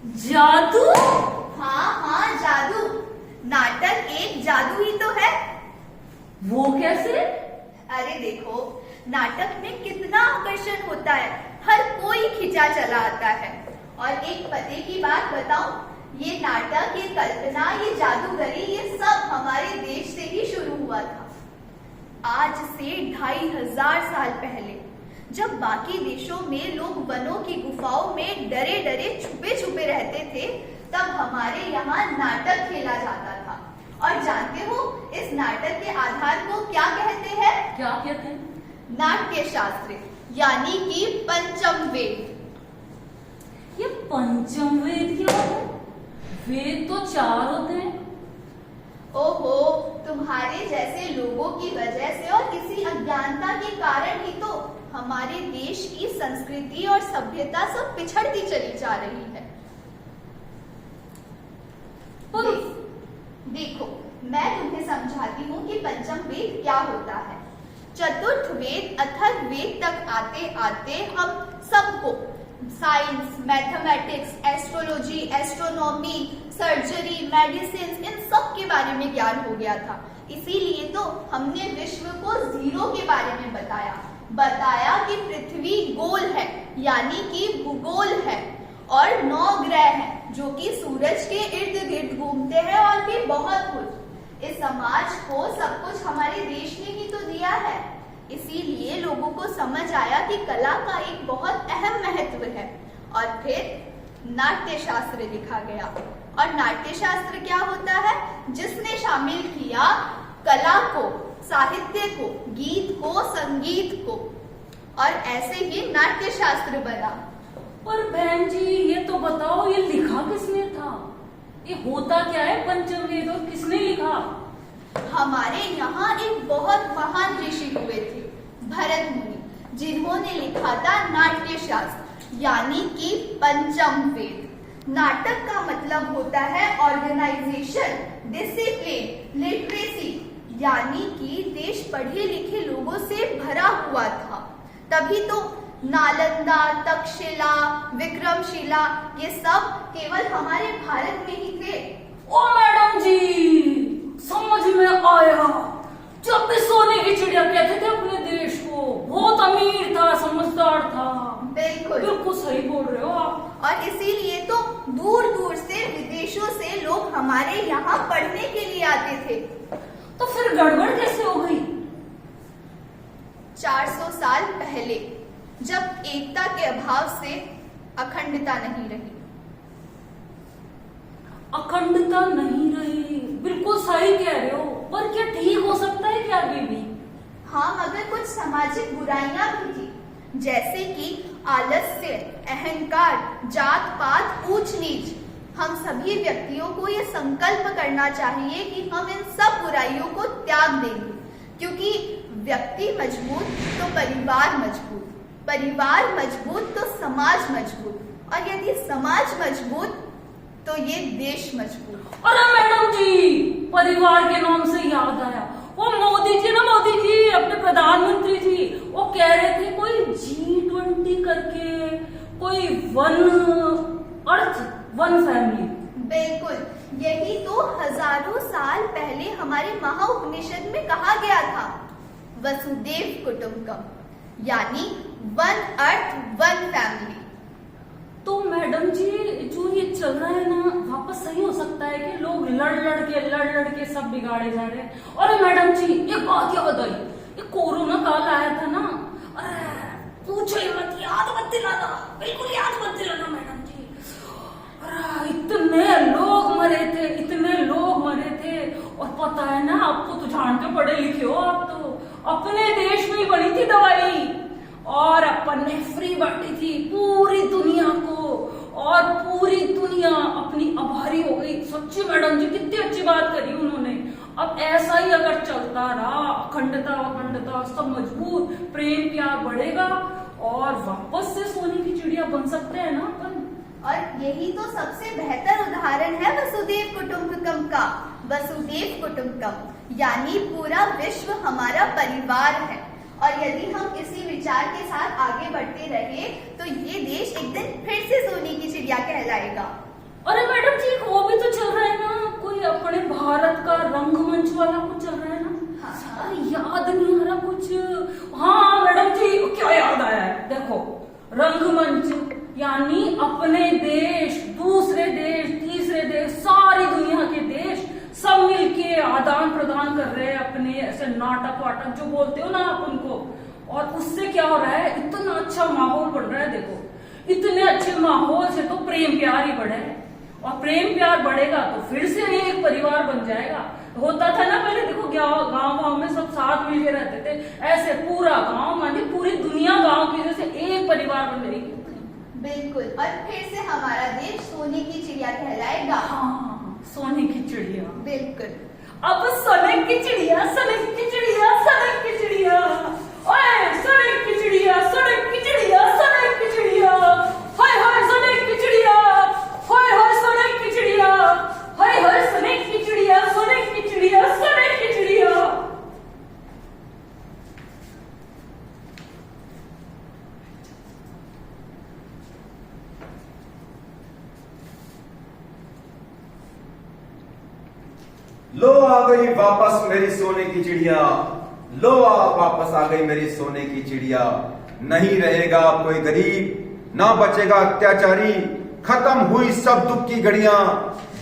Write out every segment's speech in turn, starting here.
जादू? हाँ हाँ, जादू। नाटक एक जादू ही तो है। वो कैसे? अरे देखो, नाटक में कितना आकर्षण होता है, हर कोई खिंचा चला आता है। और एक पते की बात बताऊं, ये नाटक, ये कल्पना, ये जादूगरी, ये सब हमारे देश से ही शुरू हुआ था। आज से 2500 साल पहले, जब बाकी देशों में लोग वनों की गुफाओं में डरे डरे छुपे छुपे रहते थे, तब हमारे यहाँ नाटक खेला जाता था। और जानते हो इस नाटक के आधार को क्या कहते हैं? क्या कहते हैं? नाट्य शास्त्र, यानी कि पंचम वेद। ये पंचम वेद क्या है? वेद तो 4 होते हैं। ओहो, तुम्हारे जैसे लोगों की वजह से और किसी अज्ञानता के कारण ही तो हमारे देश की संस्कृति और सभ्यता सब पिछड़ती चली जा रही है। देखो, मैं तुम्हें समझाती हूँ कि पंचम वेद क्या होता है। चतुर्थ वेद अथर्व वेद तक आते आते हम सबको science, mathematics, astrology, astronomy, surgery, medicine, इन सब के बारे में ज्ञान हो गया था। इसीलिए तो हमने विश्व को जीरो के बारे में बताया कि पृथ्वी गोल है, यानी कि भूगोल है, और 9 ग्रह हैं जो कि सूरज के इर्द गिर्द घूमते हैं, और भी बहुत कुछ। इस समाज को सब कुछ हमारे देश ने ही तो दिया है। इसीलिए लोगों को समझ आया कि कला का एक बहुत अहम महत्व है, और फिर नाट्य शास्त्र लिखा गया। और नाट्य शास्त्र क्या होता है? जिसने शामिल किया कला को, साहित्य को, गीत को, संगीत को, और ऐसे ही नाट्य शास्त्र बना। पर बहन जी, ये तो बताओ, ये लिखा किसने था? ये होता क्या है पंचम वेद, और किसने लिखा? हमारे यहाँ एक बहुत महान ऋषि हुए थे, भरत मुनि, जिन्होंने लिखा था नाट्य शास्त्र, यानी कि पंचम वेद। नाटक का मतलब होता है ऑर्गेनाइजेशन, डिसिप्लिन, लिटरेसी, यानी कि देश पढ़े लिखे लोगों से भरा हुआ था। तभी तो नालंदा, तक्षशिला, विक्रमशिला, ये सब केवल हमारे भारत में ही थे। ओ मैडम जी, समझ में आया। जब भी सोने की चिड़िया कहते थे अपने देश को, बहुत अमीर था, समझदार था। बिल्कुल सही बोल रहे हो आप। और इसीलिए तो दूर दूर से, विदेशों से लोग हमारे यहाँ पढ़ने के लिए आते थे। तो फिर गड़बड़ कैसे हो गई? 400 साल पहले, जब एकता के अभाव से अखंडता नहीं रही। अखंडता नहीं रही, बिल्कुल सही कह रहे हो। पर क्या ठीक हो सकता है क्या अभी भी? हाँ, मगर कुछ सामाजिक बुराइयां भी थी, जैसे कि आलस्य, अहंकार, जात पात, ऊंच नीच। हम सभी व्यक्तियों को ये संकल्प करना चाहिए कि हम इन सब बुराइयों को त्याग देंगे, क्योंकि व्यक्ति मजबूत तो परिवार मजबूत, परिवार मजबूत तो समाज मजबूत, और यदि समाज मजबूत तो ये देश मजबूत। अरे मैडम जी, परिवार के नाम से याद आया, वो मोदी जी, अपने प्रधानमंत्री जी, वो कह रहे थे कोई G20 करके, कोई वन फैमिली। बिल्कुल, यही तो हजारों साल पहले हमारे महाउपनिषद में कहा गया था, वसुदेव कुटुंबकम, यानी वन अर्थ, वन फैमिली। तो मैडम जी, जो ये चल रहा है ना, वापस सही हो सकता है कि लोग लड़ के सब बिगाड़े जा रहे हैं। अरे मैडम जी, एक बात क्या बताई, ये कोरोना काल आया था ना, अरे पूछो ही मत, याद मत दिलाना, बिल्कुल याद मत दिलाना मैडम जी। अरे इतने लोग मरे थे। और पता है ना, आपको तो जानते, पढ़े लिखे हो आप, तो अपने देश में ही बनी थी दवाई, और अपन ने फ्री बांटी थी पूरी दुनिया को, और पूरी दुनिया अपनी आभारी हो गई। सच्ची मैडम जी, कितनी अच्छी बात करी उन्होंने। अब ऐसा ही अगर चलता रहा, अखंडता सब मजबूत, प्रेम प्यार बढ़ेगा, और वापस से सोने की चिड़िया बन सकते हैं ना अपन। और यही तो सबसे बेहतर उदाहरण है वसुदेव कुटुंबकम का। वसुदेव कुटुंबकम यानी पूरा विश्व हमारा परिवार है, और यदि हम इसी विचार के साथ आगे बढ़ते रहे तो ये देश एक दिन फिर से सोने की चिड़िया कहलाएगा। भारत का रंगमंच वाला कुछ चल रहा है ना। हाँ। अरे याद नहीं आ रहा कुछ। हाँ मैडम जी, क्या याद आया है, देखो रंगमंच यानी अपने देश, दूसरे देश, तीसरे देश, सारी दुनिया के देश सब मिलके आदान प्रदान कर रहे हैं अपने ऐसे नाटक वाटक जो बोलते हो ना आप उनको। और उससे क्या हो रहा है, इतना अच्छा माहौल बन रहा है। देखो इतने अच्छे माहौल से तो प्रेम प्यार ही बढ़े, और प्रेम प्यार बढ़ेगा तो फिर से एक परिवार बन जाएगा। होता था ना पहले, देखो गांव में सब साथ मिलके रहते थे, ऐसे पूरा गांव माने पूरी दुनिया गांव की जैसे एक परिवार बन जाएगी। बिल्कुल, और फिर से हमारा देश सोने की चिड़िया कहलाएगा। हाँ, सोने की चिड़िया। बिल्कुल। अब सोने की चिड़िया, सोने की चिड़िया, सोने की चिड़िया, ओए सोने की चिड़िया, सोने की चिड़िया, सोने की चिड़िया, हाय हाय सोने की चिड़िया, हाय हाय सोने की चिड़िया, हाय हाय सोने की चिड़िया, सोने की चिड़िया, सोने की चिड़िया। लो आ गई वापस मेरी सोने की चिड़िया, लो वापस आ गई मेरी सोने की चिड़िया। नहीं रहेगा कोई गरीब, ना बचेगा अत्याचारी, खत्म हुई सब दुख की घड़ियां,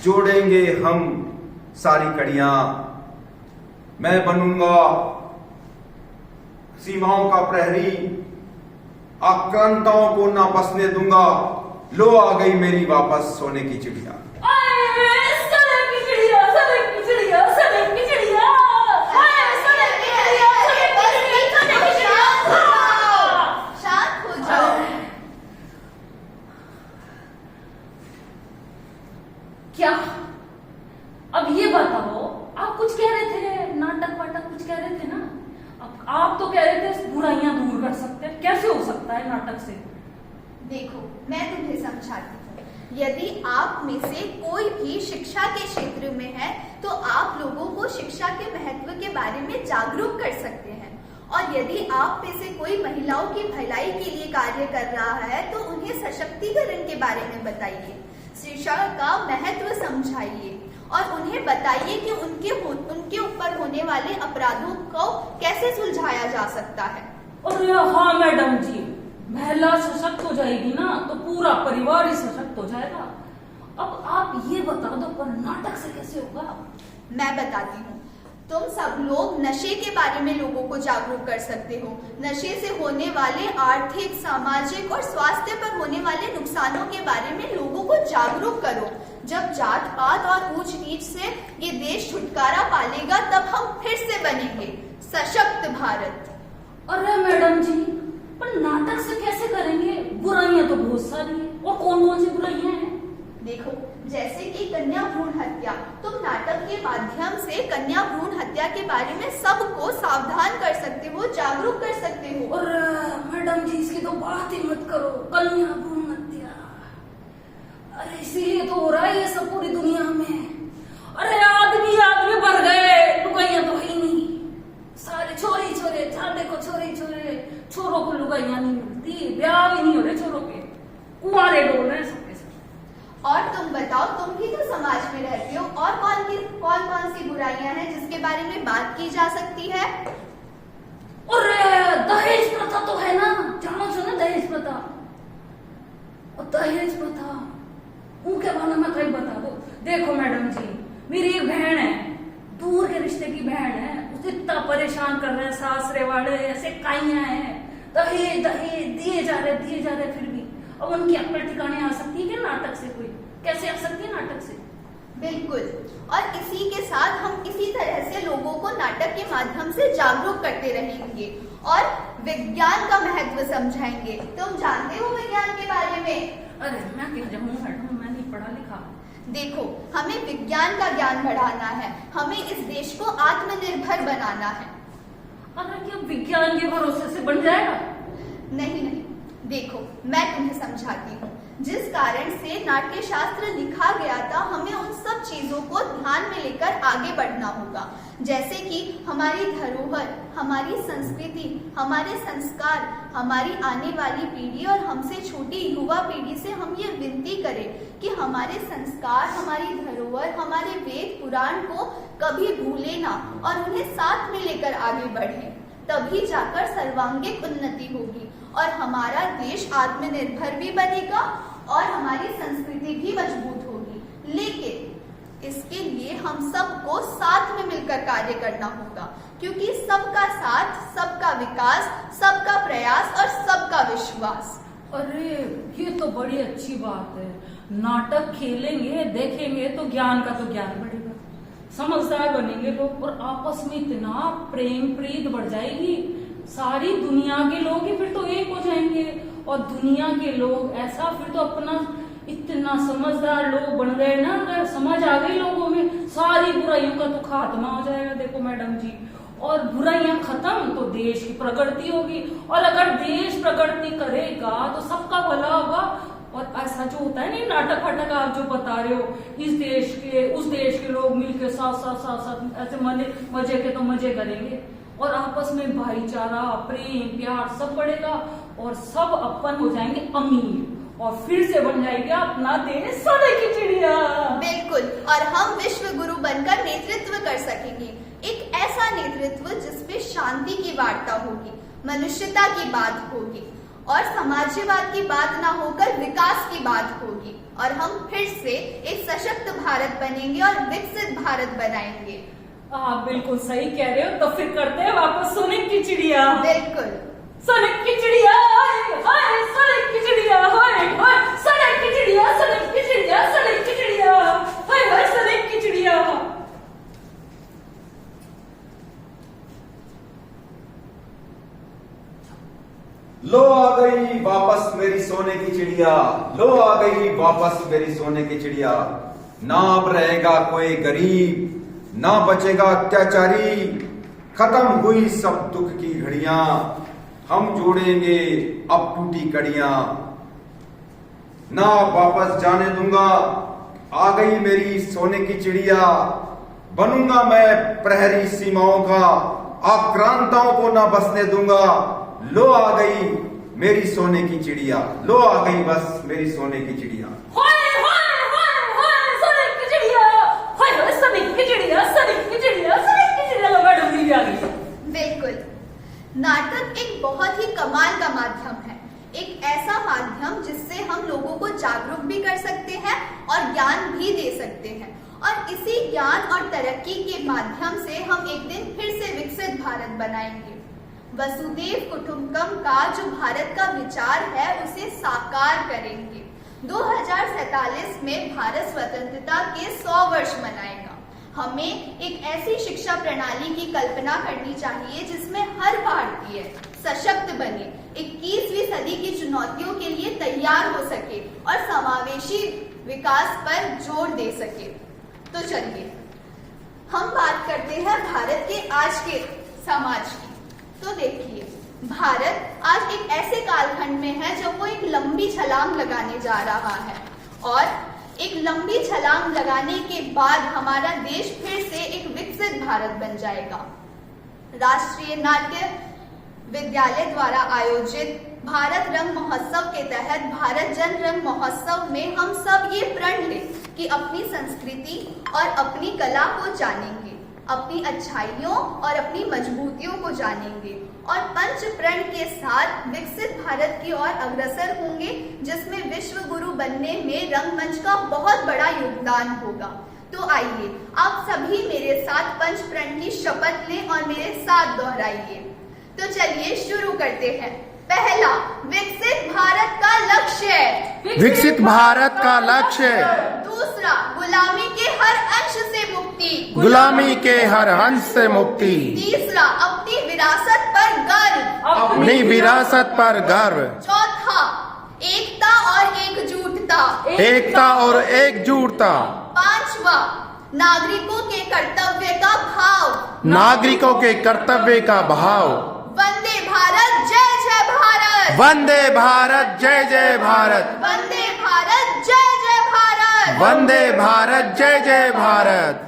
जोड़ेंगे हम सारी कड़ियां। मैं बनूंगा सीमाओं का प्रहरी, आक्रांताओं को ना बसने दूंगा। लो आ गई मेरी वापस सोने की चिड़िया। क्या? अब ये बताओ, आप कुछ कह रहे थे, नाटक वाटक कुछ कह रहे थे ना। अब आप तो कह रहे थे बुराइयां दूर कर सकते हैं, कैसे हो सकता है नाटक से? देखो मैं तुम्हें समझाती हूँ। यदि आप में से कोई भी शिक्षा के क्षेत्र में है तो आप लोगों को शिक्षा के महत्व के बारे में जागरूक कर सकते हैं। और यदि आप में से कोई महिलाओं की भलाई के लिए कार्य कर रहा है तो उन्हें सशक्तिकरण के बारे में बताइए, शिक्षा का महत्व समझाइए और उन्हें बताइए कि उनके ऊपर होने वाले अपराधों को कैसे सुलझाया जा सकता है। और हाँ मैडम जी, महिला सशक्त हो जाएगी ना तो पूरा परिवार ही सशक्त हो जाएगा। अब आप ये बता दो, पर नाटक से कैसे होगा? मैं बताती हूँ। तुम सब लोग नशे के बारे में लोगों को जागरूक कर सकते हो। नशे से होने वाले आर्थिक, सामाजिक और स्वास्थ्य पर होने वाले नुकसानों के बारे में लोगों को जागरूक करो। जब जात पात और ऊंच नीच से ये देश छुटकारा पालेगा तब हम फिर से बनेंगे सशक्त भारत। अरे मैडम जी, पर नाटक से कैसे करेंगे? बुराइयां तो बहुत सारी है, और कौन कौन सी बुराइयां हैं? देखो, जैसे कि कन्या भ्रूण हत्या, तुम नाटक के माध्यम से कन्या भ्रूण हत्या के बारे में सबको सावधान कर सकते हो, जागरूक कर सकते हो। और मैडम जी, इसकी तो बात ही मत करो, कन्या भ्रूण हत्या। अरे इसीलिए तो हो रहा है ये सब पूरी दुनिया में। अरे आदमी भर गए, लुगाइयां तो है ही नहीं, सारे छोरे छोरे, जहाँ देखो छोरे छोरे। छोरों को लुगाइयां नहीं मिलती, ब्याह भी नहीं हो रहे छोरों के, कुंवारे डोल रहे सबके सब। और तुम बताओ, तुम भी तो समाज में रहते हो, और कौन सी बुराइयां हैं जिसके बारे में बात की जा सकती है? और दहेज प्रथा तो है ना, जानो सुनो दहेज प्रथा। और दहेज प्रथा उनके बारे में कहीं बता दो। देखो मैडम जी, मेरी एक बहन है, दूर के रिश्ते की बहन है, उसे इतना परेशान कर रहे हैं सासरे वाले, ऐसे काइयां हैं, दहेज दहेज दिए जा रहे फिर भी। अब उनकी अक्ल ठिकाने आ सकती है क्या नाटक से? कोई कैसे आ सकती है नाटक से? बिल्कुल, और इसी के साथ हम इसी तरह से लोगों को नाटक के माध्यम से जागरूक करते रहेंगे और विज्ञान का महत्व समझाएंगे। तुम जानते हो विज्ञान के बारे में? अरे मैं क्या जानूं मैडम, मैं नहीं पढ़ा लिखा। देखो, हमें विज्ञान का ज्ञान बढ़ाना है, हमें इस देश को आत्मनिर्भर बनाना है। अगर क्या विज्ञान के भरोसे से बन जाएगा? नहीं, देखो मैं तुम्हें समझाती हूँ। जिस कारण से नाट्य शास्त्र लिखा गया था, हमें उन सब चीजों को ध्यान में लेकर आगे बढ़ना होगा। जैसे कि हमारी धरोहर, हमारी संस्कृति, हमारे संस्कार, हमारी आने वाली पीढ़ी और हमसे छोटी युवा पीढ़ी से हम ये विनती करें कि हमारे संस्कार, हमारी धरोहर, हमारे वेद पुराण को कभी भूले ना और उन्हें साथ में लेकर आगे बढ़े। तभी जाकर सर्वांगीण उन्नति होगी और हमारा देश आत्मनिर्भर भी बनेगा और हमारी संस्कृति भी मजबूत होगी। लेकिन इसके लिए हम सबको साथ में मिलकर कार्य करना होगा, क्योंकि सबका साथ, सबका विकास, सबका प्रयास और सबका विश्वास। अरे ये तो बड़ी अच्छी बात है। नाटक खेलेंगे, देखेंगे तो ज्ञान का तो ज्ञान बढ़ेगा, समझदार बनेंगे लोग और आपस में इतना प्रेम प्रीत बढ़ जाएगी। सारी दुनिया के लोग ही फिर तो एक हो जाएंगे और दुनिया के लोग ऐसा फिर तो अपना इतना समझदार लोग बन गए ना, अगर समझ आ गई लोगों में, सारी बुराइयों का तो खात्मा हो जाएगा। देखो मैडम जी, और बुराइयां खत्म तो देश की प्रगति होगी और अगर देश प्रगति करेगा तो सबका भला होगा। और ऐसा जो होता है नहीं, नाटक फाटक आप जो बता रहे हो, इस देश के उस देश के लोग मिलके साथ साथ साथ साथ ऐसे मजे के तो मजे करेंगे और आपस में भाईचारा, प्रेम, प्यार सब बढ़ेगा और सब अपन हो जाएंगे अमीर और फिर से बन जाएगा अपना देश सोने की चिड़िया। बिल्कुल, और हम विश्व गुरु बनकर नेतृत्व कर सकेंगे। एक ऐसा नेतृत्व जिसमें शांति की वार्ता होगी, मनुष्यता की बात होगी और समाजवाद की बात ना होकर विकास की बात होगी और हम फिर से एक सशक्त भारत बनेंगे और विकसित भारत बनाएंगे। आप बिल्कुल सही कह रहे हो। तो फिर करते हैं वापस सोने की चिड़िया। बिल्कुल, सोने की चिड़िया, हाय सोने की चिड़िया, हाय हाय सोने की चिड़िया, सोने की चिड़िया, सोने की चिड़िया, हाय हाय सोने की चिड़िया। लो आ गई वापस मेरी सोने की चिड़िया, लो आ गई वापस मेरी सोने की चिड़िया। ना अब रहेगा कोई गरीब, ना बचेगा अत्याचारी, खत्म हुई सब दुख की घड़ियां, हम जोड़ेंगे अब टूटी कड़ियां। ना वापस जाने दूंगा, आ गई मेरी सोने की चिड़िया, बनूंगा मैं प्रहरी सीमाओं का, आक्रांताओं को ना बसने दूंगा। लो आ गई मेरी सोने की चिड़िया, लो आ गई बस मेरी सोने की चिड़िया। हाय हाय हाय हाय सोने की चिड़िया, हाय हाय सोने की चिड़िया, सोने की चिड़िया, सोने की चिड़िया। लो मैडम जी आ गई। बिल्कुल, नाटक एक बहुत ही कमाल का माध्यम है, एक ऐसा माध्यम जिससे हम लोगों को जागरूक भी कर सकते हैं और ज्ञान भी दे सकते हैं और इसी ज्ञान और तरक्की के माध्यम से हम एक दिन फिर से विकसित भारत बनाएंगे। वसुदेव कुटुंबकम का जो भारत का विचार है उसे साकार करेंगे। 2047 में भारत स्वतंत्रता के 100 वर्ष मनाएगा। हमें एक ऐसी शिक्षा प्रणाली की कल्पना करनी चाहिए जिसमें हर भारतीय सशक्त बने, 21वीं सदी की चुनौतियों के लिए तैयार हो सके और समावेशी विकास पर जोर दे सके। तो चलिए हम बात करते हैं भारत के आज के समाज की। तो देखिए, भारत आज एक ऐसे कालखंड में है जब वो एक लंबी छलांग लगाने जा रहा है और एक लंबी छलांग लगाने के बाद हमारा देश फिर से एक विकसित भारत बन जाएगा। राष्ट्रीय नाट्य विद्यालय द्वारा आयोजित भारत रंग महोत्सव के तहत भारत जन रंग महोत्सव में हम सब ये प्रण लें कि अपनी संस्कृति और अपनी कला को जानेंगे, अपनी अच्छाइयों और अपनी मजबूतियों को जानेंगे और पंच प्रण के साथ विकसित भारत की ओर अग्रसर होंगे, जिसमें विश्व गुरु बनने में रंगमंच का बहुत बड़ा योगदान होगा। तो आइए आप सभी मेरे साथ पंच प्रण की शपथ लें और मेरे साथ दोहराइए। तो चलिए शुरू करते हैं। पहला, विकसित भारत का लक्ष्य। विकसित भारत का लक्ष्य। दूसरा, गुलामी के हर अंश से मुक्ति। गुलामी के हर अंश से मुक्ति। तीसरा, अपनी विरासत पर गर्व। अपनी विरासत पर गर्व। चौथा, एकता और एकजुटता। एकता और एकजुटता। पांचवा, नागरिकों के कर्तव्य का भाव। नागरिकों के कर्तव्य का भाव। वंदे भारत जय जय भारत। वंदे भारत जय जय भारत। वंदे भारत वंदे भारत जय जय भारत।